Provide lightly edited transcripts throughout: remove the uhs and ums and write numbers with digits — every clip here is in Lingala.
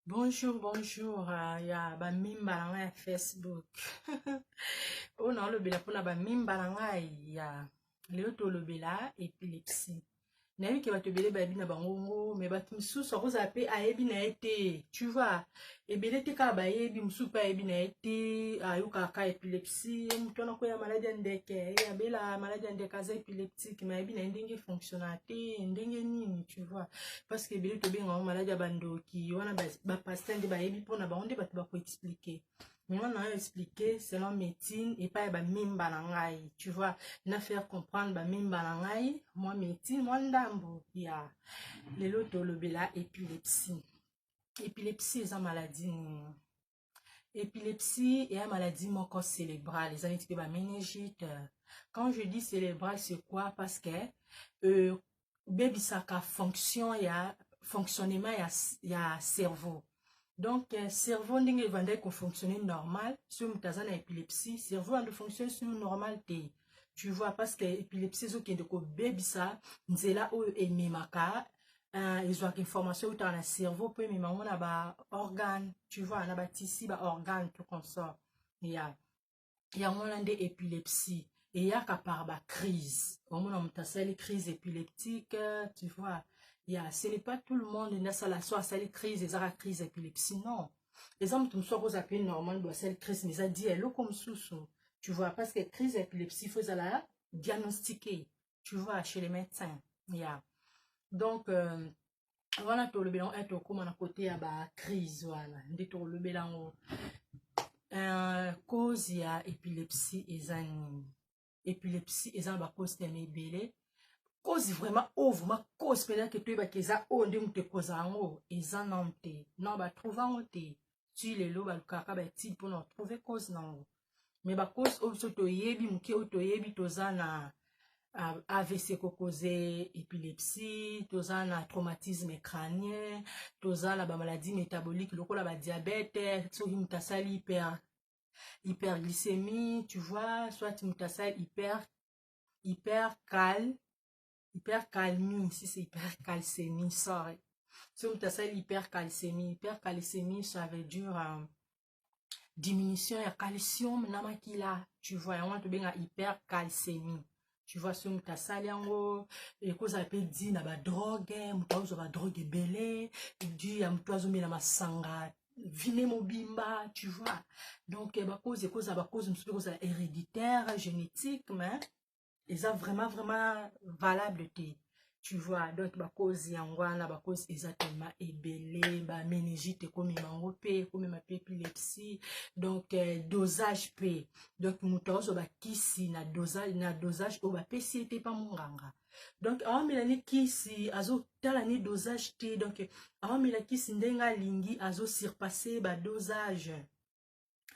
Bonjour, bonjour. Il y a Bamimba na Facebook. On a le bela pour la Bamimba na ya Léo Tolobela épilepsie. Na yo ki bato ebele bayebi na bango mais bato mosusu akoza pe ayebi na ye te, tu vois. Ebele te kaka bayebi mosusu pe ayebi na ye te, ayokaka ka épilepsie moto wana koya maladi ya ndeke abela maladi ya ndeke aza épileptique mais ayebi na ye ndenge fonctionna te ndenge nini, tu vois. Parce que ebele tobenga maladi ya bandoki wana bapaster nde bayebi mpona bango nde bato bakoexplike. Mais on a expliqué selon médecine et pas ba mimba na ngai, tu vois, na faire comprendre ba mimba na ngai, moi médecine, moi ndambo ya lelo tolobela épilepsie. Épilepsie est une maladie. Épilepsie est une maladie moko cérébrale, les amis ba méningite. Quand je dis cérébral, c'est quoi? Parce que baby saka fonction ya fonctionnement ya cerveau. Donc, cerveau ndenge evanda ko fonctionner normal, si on a une épilepsie, cerveau a de fonctionner sur normal te. Tu vois, parce que épilepsie zo kende ko bebisa, nzela o ememaka, ils ont information dans le cerveau pour emema na ba organe, tu vois, na ba tissu ba organe tout comme ça. Ya ngolande épilepsie et ya ka par ba crise. On a une crise épileptique, tu vois. Ce n'est pas tout le monde qui a la crise, et la crise épilepsie, non. Les hommes qui sont appelés normal, doivent faire crise, mais ça dit, elle comme sous, tu vois, parce que crise épilepsie, il faut la diagnostiquer, tu vois, chez les médecins. Yeah. Donc, voilà, tout le bilan est comme à côté à la crise, voilà. Tout le bilan, cause, il y a épilepsie, épilepsie, et en cause de mes cause vraiment vraiment cause peut-être que tu vas que ça on dit te cause en ils en ont te non ba trouver en te tu les lo ba kaka ba ti pour nous trouver cause non mais ba cause au so to yebi muke o to yebi to zana AVC ko cause épilepsie to zana traumatisme crânien to zana ba maladie métabolique lokola ba diabète so mutasali hyperglycémie, tu vois, soit mutasali hypercalmie, si c'est hypercalcémie, sorry. Si on t'a hypercalcémie, ça veut dire diminution de calcium, tu vois, on te bien hypercalcémie. Tu vois, si on t'a sali et cause à peut dire na ba drogue, mutazo ba drogue belé, dit à mutazo mi na masanga, vine mobimba, tu vois. Donc, ba cause héréditaire, génétique, mais ils ont vraiment valable tu vois. Donc ba cause yangwana ba cause exactement ebele ba méningite comme mango p comme ma épilepsie. Donc dosage p donc mutazo ba kisi na dosage o ba pesi te pa munganga. Donc avant milani kisi azo tala ni dosage t donc avant milani kisi ndenga lingi azo surpasser ba dosage,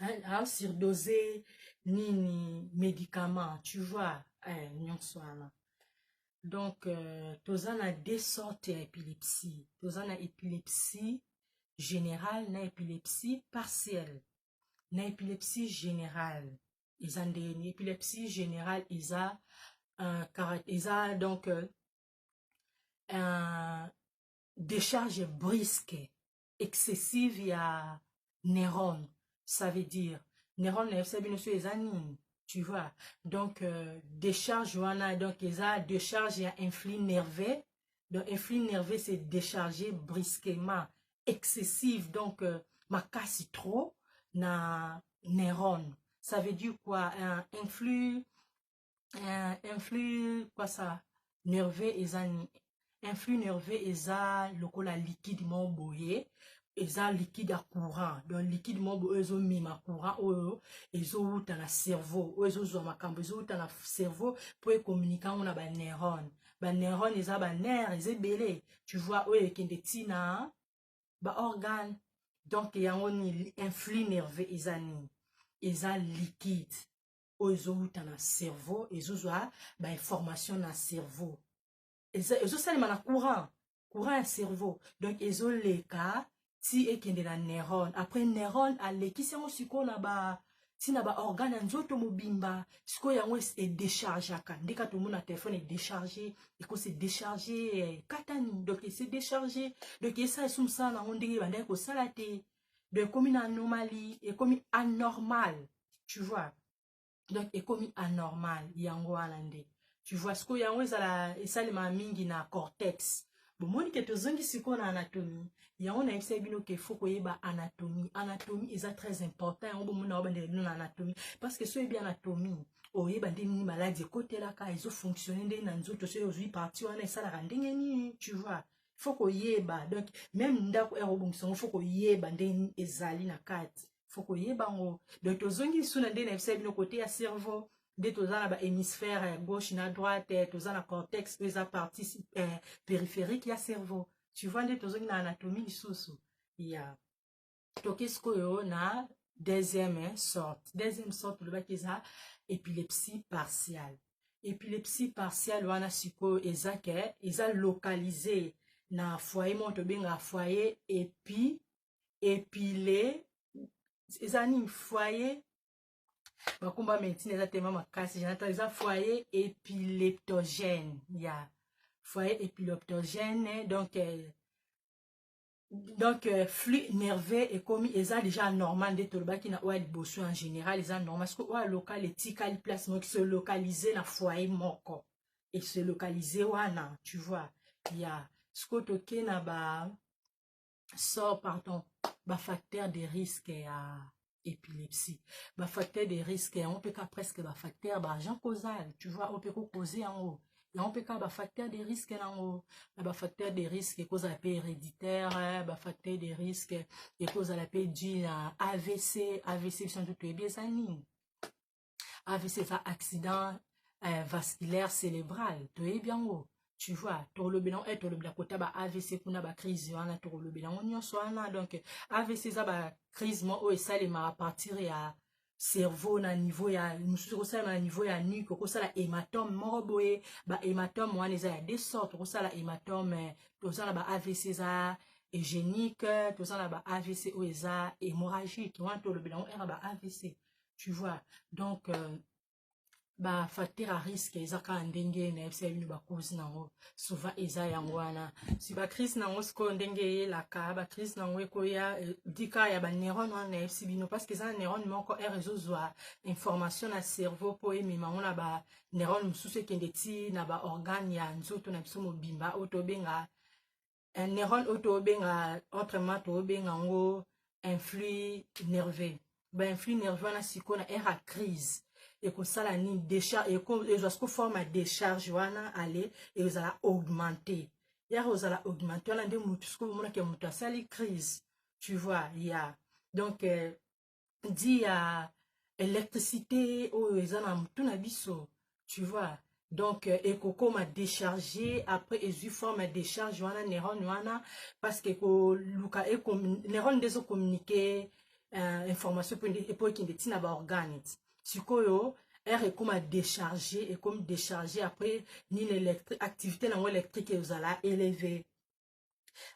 hein, surdoser nini médicament, tu vois. Donc, tu as deux sortes d'épilepsie. Tu as épilepsie générale, na épilepsie partielle. Na épilepsie générale, ils ont des épilepsie générale, ils ont donc décharge brusque, excessive, il y a neurones. Ça veut dire, neurones, tu vois. Donc, décharge, donc, ils ont décharge, il y a influx nerveux. Donc, influx nerveux, c'est déchargé brusquement, excessive. Donc, ma casse trop, na neurones. Ça veut dire quoi? Un influx, quoi ça? Nerveux, ils ont influx nerveux eza lokola liquide moboye eza liquide à courant donc liquide mobo ezo mima courant oyo ezo uta na cerveau oyo ezo zwa makambo ezo uta na cerveau pour communiquer on a ba neurone eza ba nerf eza belé tu vois oyo ekende tina ba organe donc yango ni influx nerveux eza liquide oyo ezo uta na cerveau ezo zwa ba information na cerveau. Ils ont courant cerveau. Donc, ils ont les cas, si et qui est la neurone. Après, neurone, à l'équipe, si on a tina ba organe nzoto mobimba siko yango e décharge aka ndika to mona téléphone est déchargé et ko se décharger katani donc c'est déchargé donc ça sum ça na ndenge ba ndeko sala te de comme une anomalie et comme anormal tu vois donc et comme anormal yango alande tu vois ce que yango ezala esalema mingi na cortex bon moni ke tozongi siko na anatomie yango na yebisa bino ke faut koyeba anatomie est très important yango bomona obande na anatomie parce que so yebi anatomie oyeba ndeni maladie kotelaka ezo fonctionner ndeni na nzoto so ozwi partie wana esalaka ndenge nini tu vois faut koyeba donc même ndako erobongisongo faut koyeba ndeni ezali na kati faut koyeba ngo donc tozongi suna ndeni na yebisa bino côté ya cerveau de tozana ba hémisphère gauche na droite tozana cortex eza partie périphérique ya cerveau tu vois de tozongi na anatomie lisusu ya tokesko yo na deuxième sorte le bakiza épilepsie partielle wana siko ezake eza localisé na foyer monto benga foyer épilé ezani foyer bakumba médecine eza tellement makasi j'entends eza foyer épileptogène ya foyer épileptogène donc flux nerveux et comme eza déjà normal de tolobaki na oya liboso en général eza normal parce que oya local etikali place moko se localiser na foyer moko et se localiser wana tu vois ya siko toke na ba facteur de risque ya épilepsie ba facteur de risque on peut ka presque ba facteur ba agent causal tu vois on peut causer en haut on peut ka ba facteur de risque nango ba facteur de risque cause la paix héréditaire ba facteur de risque et cause la paix du AVC sont tout bien ça ni AVC ça accident vasculaire cérébral to e bien haut tu vois tolobela kota ba AVC kuna ba crise wana tolobela nyonso wana donc AVC za ba crise mo o esalema à partir ya cerveau na niveau ya mususu ko sala na niveau ya nuque ko sala hématome moko boye ba hématome wana eza ya deux sortes ko sala hématome to sala ba AVC za génique to sala ba AVC o eza hémorragique wana tolobela on era ba AVC tu vois donc ba facteur à risque ezaka ndenge na fc bino ba cause nango souvent eza yango wana si ba crise nango sko ndenge la ka ba crise nango ekoya dika ya ba neurone wana fc bino parce que ça neurone moko réseau zwa information na cerveau po emema ngona ba neurone mususu kende ti na ba organe ya nzoto na biso mobimba otobenga un neurone otobenga autrement tobenga ngo un flux nerveux ba influx nerveux wana sikona era crise et que ça la ni décharge et que jusqu'au forme décharge wana aller et vous allez augmenter ya vous allez augmenter là ndé mutu ce que vous montrez que mutu a sali crise tu vois il y a donc dit à électricité ou ezana mutu na biso tu vois donc et comme a décharger après et forme décharge wana neurone wana parce que ko luka et comme neurone des communiquer information pour qu'il détient ba organe sikoyo R est comme à décharger et comme décharger après ni l'électrique activité dans électrique et vous allez élever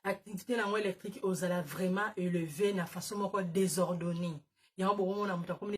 activité dans électrique vous allez vraiment élever de façon désordonnée il y a un bon moment